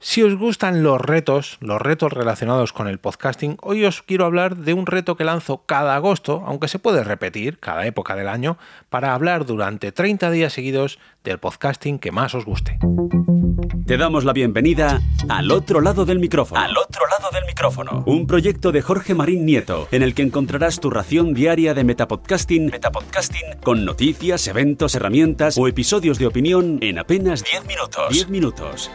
Si os gustan los retos relacionados con el podcasting, hoy os quiero hablar de un reto que lanzo cada agosto, aunque se puede repetir cada época del año, para hablar durante 30 días seguidos del podcasting que más os guste. Te damos la bienvenida al otro lado del micrófono. Al otro lado del micrófono. Un proyecto de Jorge Marín Nieto, en el que encontrarás tu ración diaria de metapodcasting con noticias, eventos, herramientas o episodios de opinión en apenas 10 minutos. 10 minutos.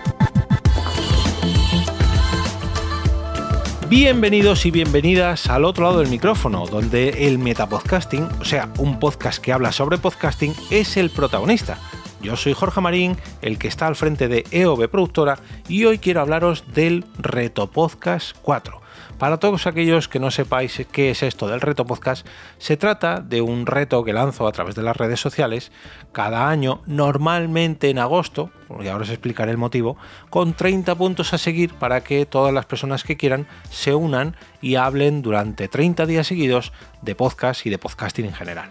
Bienvenidos y bienvenidas al otro lado del micrófono, donde el metapodcasting, o sea, un podcast que habla sobre podcasting, es el protagonista. Yo soy Jorge Marín, el que está al frente de EOB Productora, y hoy quiero hablaros del Reto Podcast 4. Para todos aquellos que no sepáis qué es esto del Reto Podcast, se trata de un reto que lanzo a través de las redes sociales cada año, normalmente en agosto, y ahora os explicaré el motivo, con 30 puntos a seguir para que todas las personas que quieran se unan y hablen durante 30 días seguidos de podcast y de podcasting en general.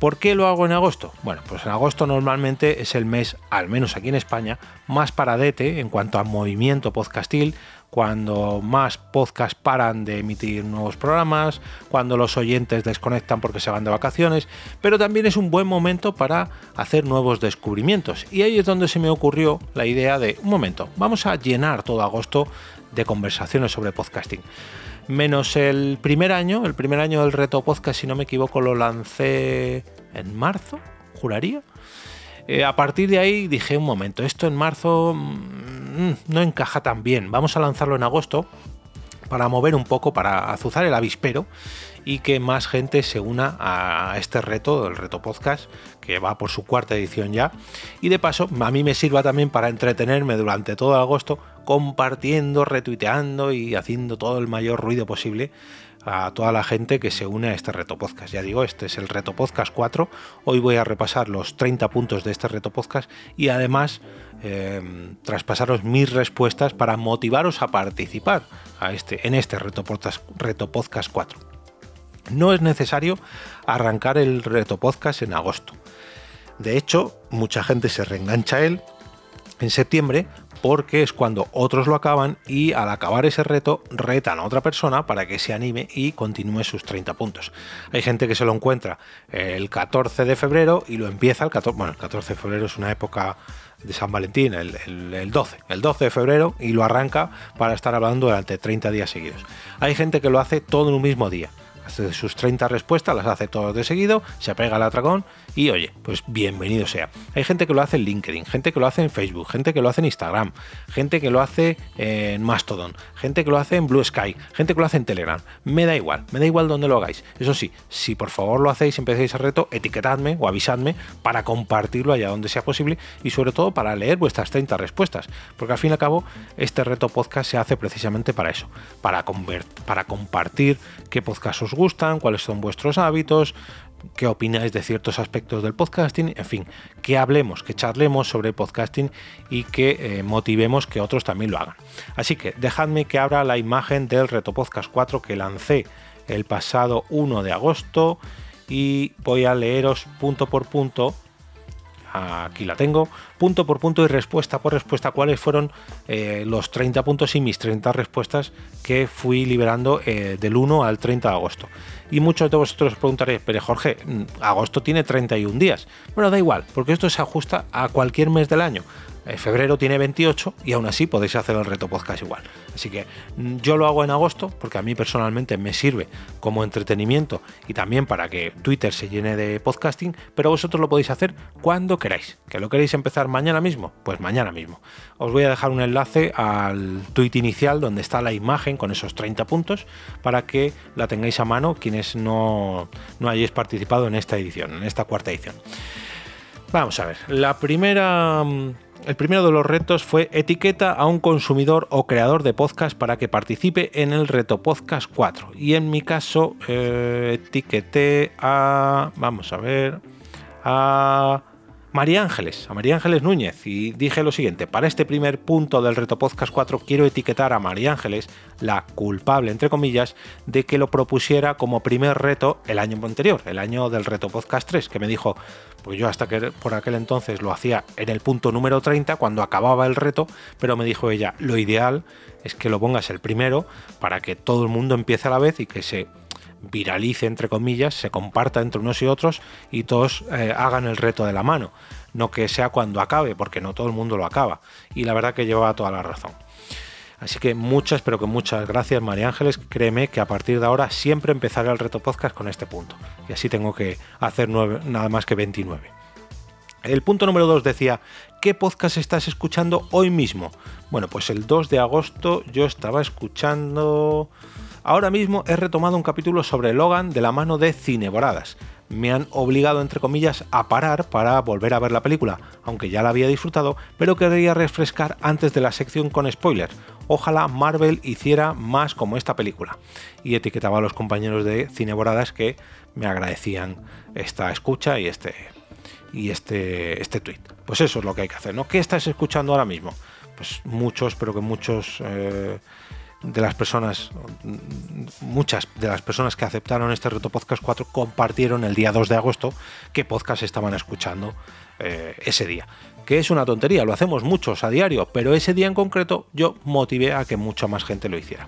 ¿Por qué lo hago en agosto? Bueno, pues en agosto normalmente es el mes, al menos aquí en España, más paradete en cuanto a movimiento podcastil, cuando más podcasts paran de emitir nuevos programas, cuando los oyentes desconectan porque se van de vacaciones, pero también es un buen momento para hacer nuevos descubrimientos. Y ahí es donde se me ocurrió la idea de, un momento, vamos a llenar todo agosto de conversaciones sobre podcasting. Menos el primer año del Reto Podcast, si no me equivoco, lo lancé en marzo, juraría. A partir de ahí dije, un momento, esto en marzo no encaja tan bien, vamos a lanzarlo en agosto para mover un poco, para azuzar el avispero y que más gente se una a este reto, el Reto Podcast, que va por su cuarta edición ya, y de paso a mí me sirva también para entretenerme durante todo agosto compartiendo, retuiteando y haciendo todo el mayor ruido posible a toda la gente que se une a este Reto Podcast. Ya digo, este es el Reto Podcast 4. Hoy voy a repasar los 30 puntos de este Reto Podcast y además traspasaros mis respuestas para motivaros a participar en este Reto Podcast 4. No es necesario arrancar el Reto Podcast en agosto. De hecho, mucha gente se reengancha a él en septiembre porque es cuando otros lo acaban y al acabar ese reto retan a otra persona para que se anime y continúe sus 30 puntos. Hay gente que se lo encuentra el 14 de febrero y lo empieza el 14. Bueno, el 14 de febrero es una época de San Valentín, el 12 de febrero, y lo arranca para estar hablando durante 30 días seguidos. Hay gente que lo hace todo en un mismo día. Hace sus 30 respuestas, las hace todas de seguido, se pega al atracón y oye, pues bienvenido sea. Hay gente que lo hace en LinkedIn, gente que lo hace en Facebook, gente que lo hace en Instagram, gente que lo hace en Mastodon, gente que lo hace en Blue Sky, gente que lo hace en Telegram. Me da igual donde lo hagáis. Eso sí, si por favor lo hacéis, empecéis el reto, etiquetadme o avisadme para compartirlo allá donde sea posible y sobre todo para leer vuestras 30 respuestas, porque al fin y al cabo este Reto Podcast se hace precisamente para eso, para compartir qué podcast os gustan, cuáles son vuestros hábitos, qué opináis de ciertos aspectos del podcasting, en fin, que hablemos, que charlemos sobre podcasting y que motivemos que otros también lo hagan. Así que dejadme que abra la imagen del Reto Podcast 4 que lancé el pasado 1 de agosto y voy a leeros punto por punto. Aquí la tengo, punto por punto y respuesta por respuesta, cuáles fueron los 30 puntos y mis 30 respuestas que fui liberando del 1 al 30 de agosto. Y muchos de vosotros os preguntaréis, pero Jorge, agosto tiene 31 días. Bueno, da igual, porque esto se ajusta a cualquier mes del año. Febrero tiene 28 y aún así podéis hacer el Reto Podcast igual. Así que yo lo hago en agosto porque a mí personalmente me sirve como entretenimiento y también para que Twitter se llene de podcasting, pero vosotros lo podéis hacer cuando queráis. ¿Que lo queréis empezar mañana mismo? Pues mañana mismo. Os voy a dejar un enlace al tweet inicial donde está la imagen con esos 30 puntos para que la tengáis a mano quienes no hayáis participado en esta edición, en esta cuarta edición. Vamos a ver, el primero de los retos fue etiqueta a un consumidor o creador de podcast para que participe en el Reto Podcast 4. Y en mi caso etiqueté a María Ángeles Núñez, y dije lo siguiente: para este primer punto del Reto Podcast 4 quiero etiquetar a María Ángeles, la culpable entre comillas, de que lo propusiera como primer reto el año anterior, el año del Reto Podcast 3, que me dijo, pues yo hasta que por aquel entonces lo hacía en el punto número 30, cuando acababa el reto, pero me dijo ella, lo ideal es que lo pongas el primero para que todo el mundo empiece a la vez y que se viralice, entre comillas, se comparta entre unos y otros y todos hagan el reto de la mano, no que sea cuando acabe, porque no todo el mundo lo acaba, y la verdad que llevaba toda la razón. Así que muchas, pero que muchas gracias, María Ángeles. Créeme que a partir de ahora siempre empezaré el Reto Podcast con este punto, y así tengo que hacer nada más que 29. El punto número 2 decía, ¿qué podcast estás escuchando hoy mismo? Bueno, pues el 2 de agosto yo estaba escuchando... Ahora mismo he retomado un capítulo sobre Logan de la mano de Cineboradas. Me han obligado, entre comillas, a parar para volver a ver la película, aunque ya la había disfrutado, pero quería refrescar antes de la sección con spoilers. Ojalá Marvel hiciera más como esta película. Y etiquetaba a los compañeros de Cineboradas que me agradecían esta escucha y este tweet. Pues eso es lo que hay que hacer, ¿no? ¿Qué estás escuchando ahora mismo? Pues muchos, pero que muchos... muchas de las personas que aceptaron este Reto Podcast 4 compartieron el día 2 de agosto qué podcast estaban escuchando ese día. Que es una tontería, lo hacemos muchos a diario, pero ese día en concreto yo motivé a que mucha más gente lo hiciera.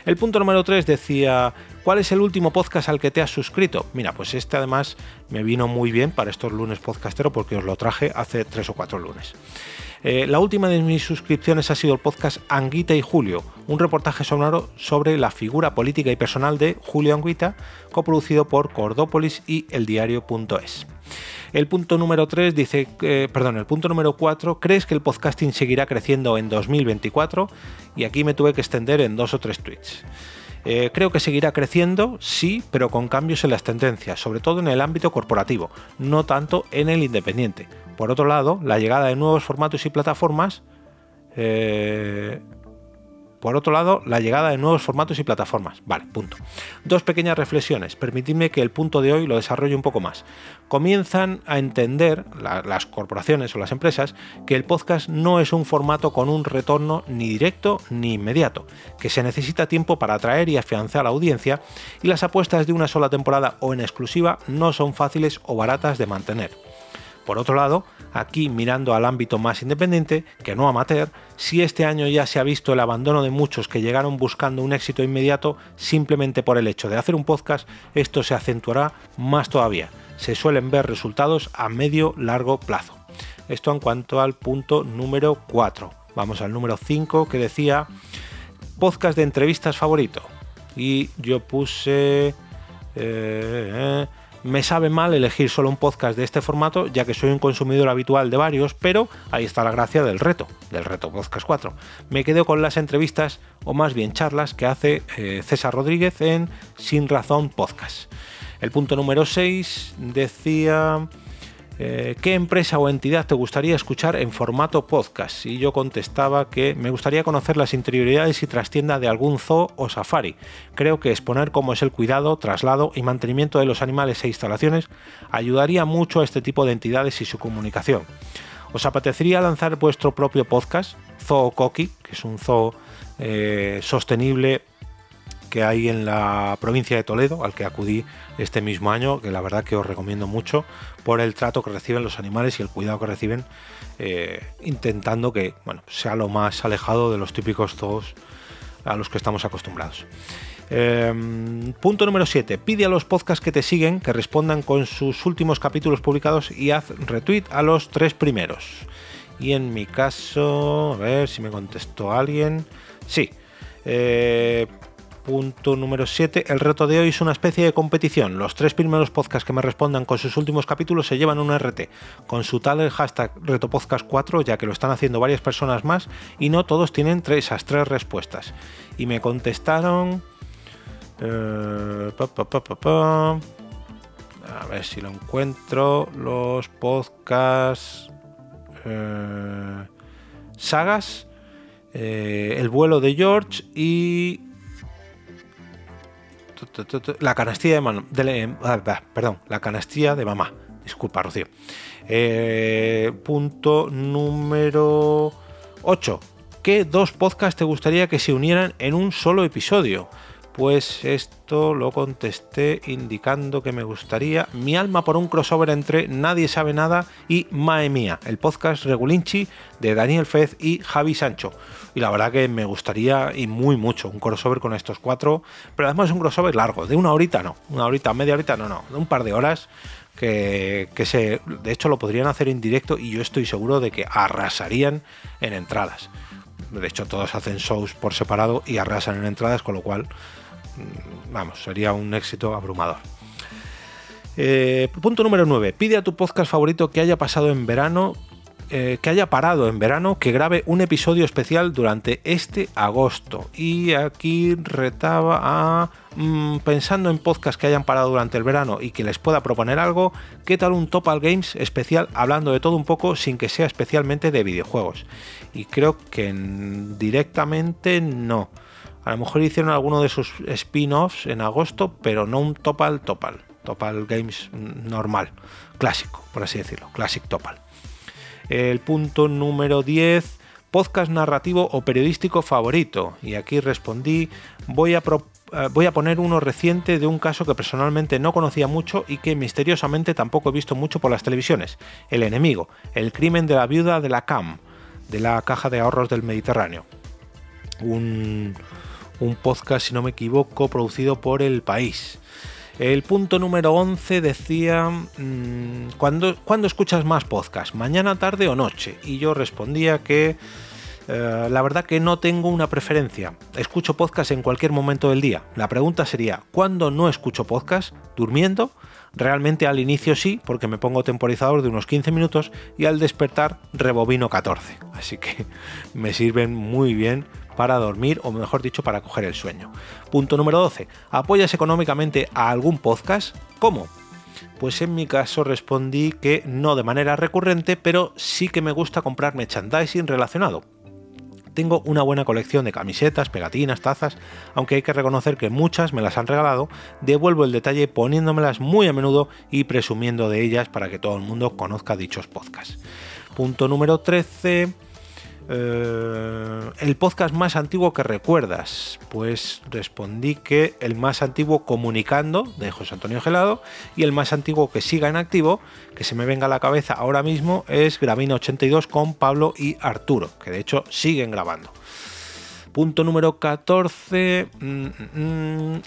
El punto número 3 decía, ¿cuál es el último podcast al que te has suscrito? Mira, pues este además me vino muy bien para estos lunes podcastero porque os lo traje hace 3 o 4 lunes. La última de mis suscripciones ha sido el podcast Anguita y Julio, un reportaje sonoro sobre la figura política y personal de Julio Anguita, coproducido por Cordópolis y eldiario.es. El punto número 3 dice, el punto número 4, ¿crees que el podcasting seguirá creciendo en 2024? Y aquí me tuve que extender en 2 o 3 tweets. Creo que seguirá creciendo, sí, pero con cambios en las tendencias, sobre todo en el ámbito corporativo, no tanto en el independiente. Por otro lado, la llegada de nuevos formatos y plataformas... Vale, punto. 2 pequeñas reflexiones. Permitidme que el punto de hoy lo desarrolle un poco más. Comienzan a entender las corporaciones o las empresas que el podcast no es un formato con un retorno ni directo ni inmediato, que se necesita tiempo para atraer y afianzar a la audiencia, y las apuestas de una sola temporada o en exclusiva no son fáciles o baratas de mantener. Por otro lado, aquí mirando al ámbito más independiente, que no amateur, si este año ya se ha visto el abandono de muchos que llegaron buscando un éxito inmediato simplemente por el hecho de hacer un podcast, esto se acentuará más todavía. Se suelen ver resultados a medio-largo plazo. Esto en cuanto al punto número 4. Vamos al número 5, que decía podcast de entrevistas favorito. Y yo puse... Me sabe mal elegir solo un podcast de este formato, ya que soy un consumidor habitual de varios, pero ahí está la gracia del Reto Podcast 4. Me quedo con las entrevistas, o más bien charlas, que hace César Rodríguez en Sin Razón Podcast. El punto número 6 decía... ¿qué empresa o entidad te gustaría escuchar en formato podcast? Y yo contestaba que me gustaría conocer las interioridades y trastienda de algún zoo o safari. Creo que exponer cómo es el cuidado, traslado y mantenimiento de los animales e instalaciones ayudaría mucho a este tipo de entidades y su comunicación. ¿Os apetecería lanzar vuestro propio podcast? Zoo Coqui, que es un zoo sostenible que hay en la provincia de Toledo, al que acudí este mismo año, que la verdad que os recomiendo mucho por el trato que reciben los animales y el cuidado que reciben, intentando que sea lo más alejado de los típicos zoos a los que estamos acostumbrados. Punto número 7. Pide a los podcasts que te siguen que respondan con sus últimos capítulos publicados y haz retweet a los 3 primeros. Y en mi caso, a ver si me contestó alguien. Sí. Punto número 7. El reto de hoy es una especie de competición. Los 3 primeros podcasts que me respondan con sus últimos capítulos se llevan un RT. Consultad el hashtag RetoPodcast4, ya que lo están haciendo varias personas más y no todos tienen esas 3 respuestas. Y me contestaron... A ver si lo encuentro. Los podcasts... Sagas, El vuelo de George y... La canastilla de mamá. Disculpa, Rocío. Punto número 8. ¿Qué 2 podcasts te gustaría que se unieran en un solo episodio? Pues esto lo contesté indicando que me gustaría mi alma por un crossover entre Nadie Sabe Nada y Mae Mía, el podcast Regulinchi de Daniel Fez y Javi Sancho. Y la verdad que me gustaría, y muy mucho, un crossover con estos 4, pero además un crossover largo, de 1 horita no, 1 horita, media horita no, de un par de horas de hecho lo podrían hacer en directo y yo estoy seguro de que arrasarían en entradas. De hecho todos hacen shows por separado y arrasan en entradas, con lo cual vamos, sería un éxito abrumador. Punto número 9. Pide a tu podcast favorito que haya pasado en verano, que haya parado en verano, que grabe un episodio especial durante este agosto. Y aquí retaba a pensando en podcasts que hayan parado durante el verano y que les pueda proponer algo, ¿qué tal un Topal Games especial hablando de todo un poco sin que sea especialmente de videojuegos? Y creo que directamente no. A lo mejor hicieron alguno de sus spin-offs en agosto, pero no un Topal Games normal, clásico, por así decirlo, Classic Topal. El punto número 10, podcast narrativo o periodístico favorito. Y aquí respondí, voy a poner uno reciente de un caso que personalmente no conocía mucho y que misteriosamente tampoco he visto mucho por las televisiones. El enemigo, el crimen de la viuda de la CAM, de la Caja de Ahorros del Mediterráneo. Un podcast, si no me equivoco, producido por El País. El punto número 11 decía, ¿cuándo escuchas más podcast? ¿Mañana, tarde o noche? Y yo respondía que la verdad que no tengo una preferencia. Escucho podcast en cualquier momento del día. La pregunta sería, ¿cuándo no escucho podcast? ¿Durmiendo? Realmente al inicio sí, porque me pongo temporizador de unos 15 minutos y al despertar rebobino 14. Así que me sirven muy bien para dormir, o mejor dicho, para coger el sueño. Punto número 12. ¿Apoyas económicamente a algún podcast? ¿Cómo? Pues en mi caso respondí que no de manera recurrente, pero sí que me gusta comprar merchandising relacionado. Tengo una buena colección de camisetas, pegatinas, tazas, aunque hay que reconocer que muchas me las han regalado, devuelvo el detalle poniéndomelas muy a menudo y presumiendo de ellas para que todo el mundo conozca dichos podcasts. Punto número 13. El podcast más antiguo que recuerdas. Pues respondí que el más antiguo, Comunicando, de José Antonio Gelado, y el más antiguo que siga en activo, que se me venga a la cabeza ahora mismo, es Gravina 82 con Pablo y Arturo, que de hecho siguen grabando. Punto número 14.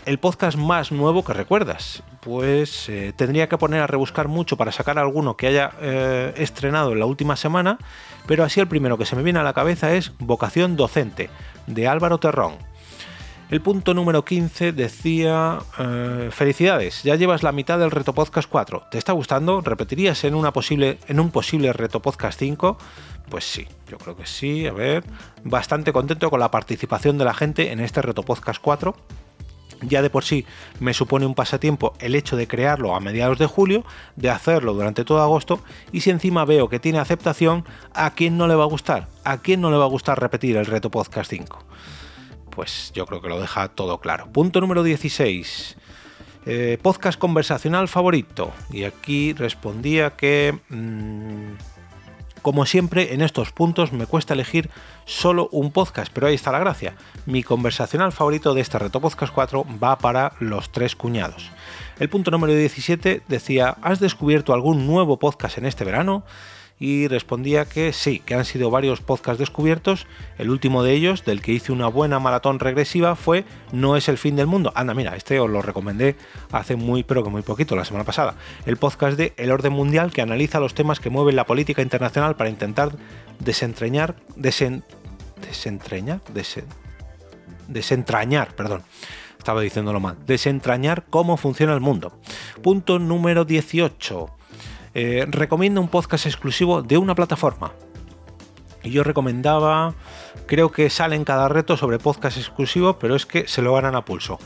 El podcast más nuevo que recuerdas. Pues tendría que poner a rebuscar mucho para sacar alguno que haya estrenado en la última semana, pero así el primero que se me viene a la cabeza es Vocación Docente, de Álvaro Terrón. El punto número 15 decía, felicidades, ya llevas la mitad del Reto Podcast 4. ¿Te está gustando? ¿Repetirías en un posible Reto Podcast 5? Pues sí, yo creo que sí. A ver, bastante contento con la participación de la gente en este Reto Podcast 4. Ya de por sí me supone un pasatiempo el hecho de crearlo a mediados de julio, de hacerlo durante todo agosto, y si encima veo que tiene aceptación, ¿a quién no le va a gustar? ¿A quién no le va a gustar repetir el Reto Podcast 5? Pues yo creo que lo deja todo claro. Punto número 16. Podcast conversacional favorito. Y aquí respondía que, como siempre, en estos puntos me cuesta elegir solo un podcast, pero ahí está la gracia. Mi conversacional favorito de este Reto Podcast 4 va para Los Tres Cuñados. El punto número 17 decía, ¿has descubierto algún nuevo podcast en este verano? Y respondía que sí, que han sido varios podcasts descubiertos. El último de ellos, del que hice una buena maratón regresiva, fue No es el fin del mundo. Anda, mira, este os lo recomendé hace muy poquito, la semana pasada. El podcast de El Orden Mundial, que analiza los temas que mueven la política internacional para intentar desentrañar, cómo funciona el mundo. Punto número 18. Recomiendo un podcast exclusivo de una plataforma. Y yo recomendaba, creo que sale en cada reto sobre podcast exclusivo, pero es que se lo ganan a pulso.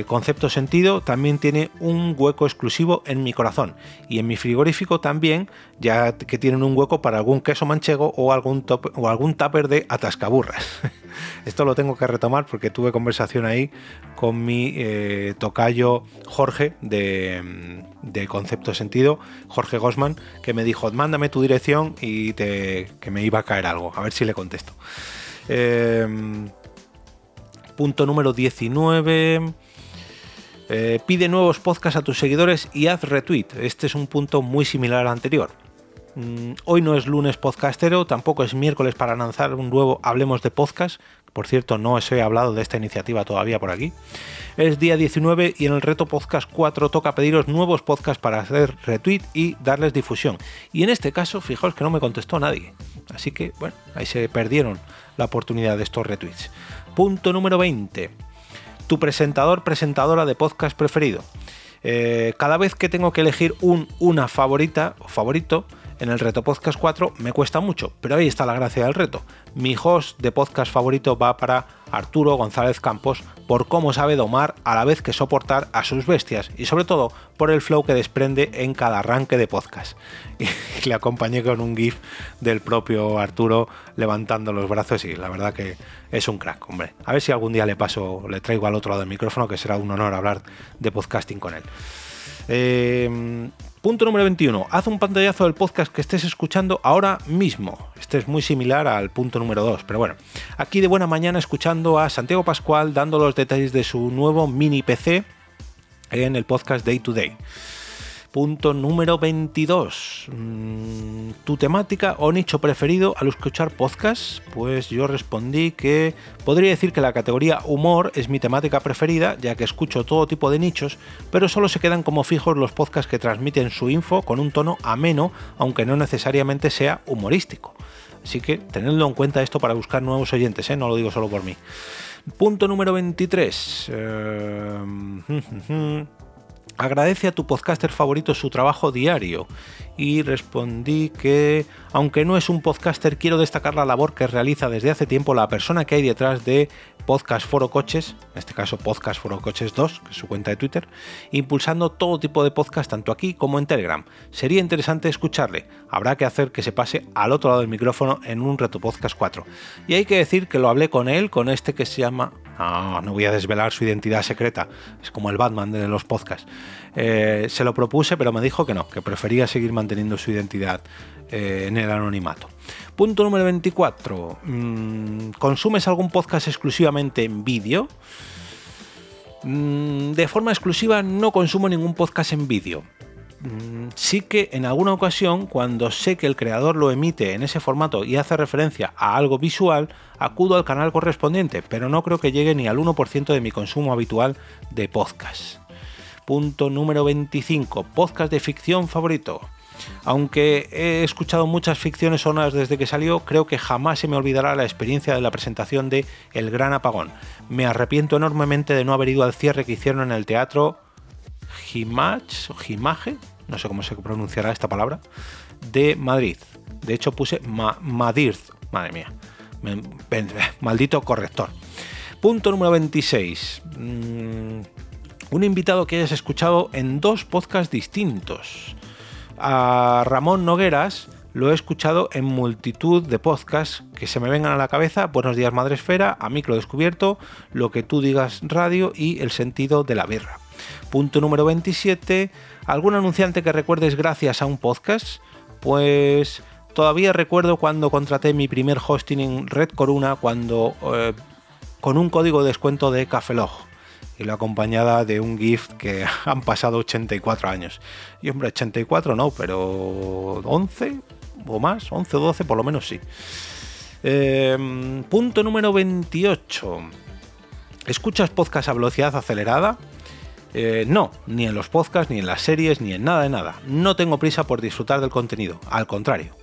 Concepto Sentido también tiene un hueco exclusivo en mi corazón, y en mi frigorífico también, ya que tienen un hueco para algún queso manchego o algún tupper de atascaburras. Esto lo tengo que retomar porque tuve conversación ahí con mi tocayo Jorge de Concepto Sentido, Jorge Gosman, que me dijo, mándame tu dirección y que me iba a caer algo, a ver si le contesto. Punto número 19. Pide nuevos podcasts a tus seguidores y haz retweet. Este es un punto muy similar al anterior. Hoy no es lunes podcastero, tampoco es miércoles para lanzar un nuevo Hablemos de Podcast. Por cierto, no os he hablado de esta iniciativa todavía por aquí. Es día 19 y en el reto Podcast 4 toca pediros nuevos podcasts para hacer retweet y darles difusión. Y en este caso, fijaos que no me contestó nadie. Así que, bueno, ahí se perdieron la oportunidad de estos retweets. Punto número 20. Tu presentadora de podcast preferido. Cada vez que tengo que elegir una favorita o favorito en el reto Podcast 4 me cuesta mucho, pero ahí está la gracia del reto. Mi host de podcast favorito va para Arturo González Campos por cómo sabe domar a la vez que soportar a sus bestias y sobre todo por el flow que desprende en cada arranque de podcast. Y le acompañé con un gif del propio Arturo levantando los brazos y la verdad que es un crack, hombre. A ver si algún día le traigo al otro lado del micrófono, que será un honor hablar de podcasting con él. Punto número 21. Haz un pantallazo del podcast que estés escuchando ahora mismo. Este es muy similar al punto número 2, pero bueno. Aquí de buena mañana escuchando a Santiago Pascual dando los detalles de su nuevo mini PC en el podcast Day to Day. Punto número 22. ¿Tu temática o nicho preferido al escuchar podcasts? Pues yo respondí que podría decir que la categoría humor es mi temática preferida, ya que escucho todo tipo de nichos, pero solo se quedan como fijos los podcasts que transmiten su info con un tono ameno, aunque no necesariamente sea humorístico. Así que tenedlo en cuenta esto para buscar nuevos oyentes, no lo digo solo por mí. Punto número 23. Agradece a tu podcaster favorito su trabajo diario. Y respondí que, aunque no es un podcaster, quiero destacar la labor que realiza desde hace tiempo la persona que hay detrás de Podcast Foro Coches, en este caso Podcast Foro Coches 2, que es su cuenta de Twitter, impulsando todo tipo de podcast tanto aquí como en Telegram. Sería interesante escucharle. Habrá que hacer que se pase al otro lado del micrófono en un reto Podcast 4. Y hay que decir que lo hablé con él, con este que se llama... No voy a desvelar su identidad secreta, es como el Batman de los podcasts. Se lo propuse, pero me dijo que no, que prefería seguir manteniendo su identidad en el anonimato. Punto número 24. ¿Consumes algún podcast exclusivamente en vídeo? De forma exclusiva no consumo ningún podcast en vídeo. Sí que en alguna ocasión, cuando sé que el creador lo emite en ese formato y hace referencia a algo visual, acudo al canal correspondiente, pero no creo que llegue ni al 1% de mi consumo habitual de podcast. Punto número 25. Podcast de ficción favorito. Aunque he escuchado muchas ficciones sonoras desde que salió, creo que jamás se me olvidará la experiencia de la presentación de El Gran Apagón. Me arrepiento enormemente de no haber ido al cierre que hicieron en el teatro Gimage, no sé cómo se pronunciará esta palabra, de Madrid. De hecho puse Madrid, madre mía, maldito corrector. Punto número 26. Un invitado que hayas escuchado en 2 podcasts distintos. A Ramón Nogueras lo he escuchado en multitud de podcasts que se me vengan a la cabeza: Buenos días Madresfera, A Micro Descubierto, Lo que tú digas radio y El sentido de la birra. Punto número 27. ¿Algún anunciante que recuerdes gracias a un podcast? Pues todavía recuerdo cuando contraté mi primer hosting en Red Corona, cuando con un código de descuento de Cafelog, y la acompañada de un GIF que han pasado 84 años. Y hombre, 84 no, pero 11 o más, 11 o 12 por lo menos sí. Punto número 28. ¿Escuchas podcast a velocidad acelerada? No, ni en los podcasts, ni en las series, ni en nada de nada. No tengo prisa por disfrutar del contenido, al contrario.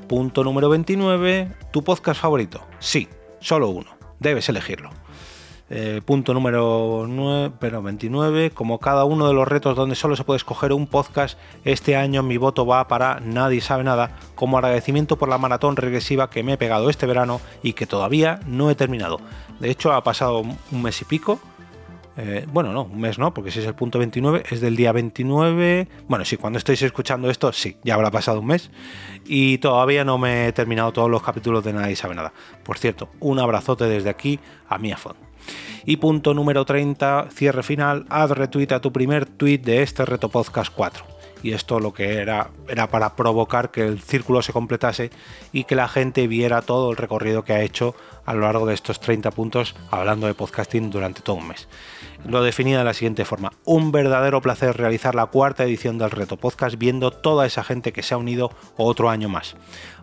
Punto número 29. ¿Tu podcast favorito? Sí, solo uno. Debes elegirlo. Punto número 29. Como cada uno de los retos donde solo se puede escoger un podcast, este año mi voto va para Nadie Sabe Nada, como agradecimiento por la maratón regresiva que me he pegado este verano y que todavía no he terminado. De hecho, ha pasado un mes y pico, Bueno, no, un mes no, porque si es el punto 29, es del día 29. Bueno, sí, cuando estéis escuchando esto, sí, ya habrá pasado un mes. Y todavía no me he terminado todos los capítulos de Nadie Sabe Nada. Por cierto, un abrazote desde aquí a Miafon. Y punto número 30, cierre final, haz retweet a tu primer tweet de este Reto Podcast 4. Y esto lo que era para provocar que el círculo se completase y que la gente viera todo el recorrido que ha hecho a lo largo de estos 30 puntos hablando de podcasting durante todo un mes. Lo definía de la siguiente forma: un verdadero placer realizar la 4ª edición del Reto Podcast viendo toda esa gente que se ha unido otro año más.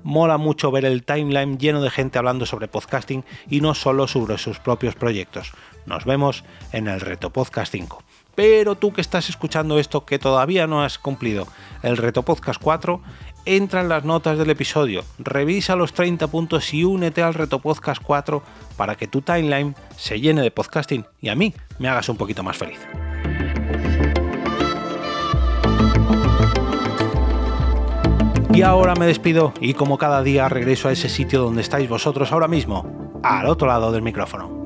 Mola mucho ver el timeline lleno de gente hablando sobre podcasting y no solo sobre sus propios proyectos. Nos vemos en el Reto Podcast 5. Pero tú que estás escuchando esto, que todavía no has cumplido el Reto Podcast 4, entra en las notas del episodio, revisa los 30 puntos y únete al Reto Podcast 4 para que tu timeline se llene de podcasting y a mí me hagas un poquito más feliz. Y ahora me despido y como cada día regreso a ese sitio donde estáis vosotros ahora mismo, al otro lado del micrófono.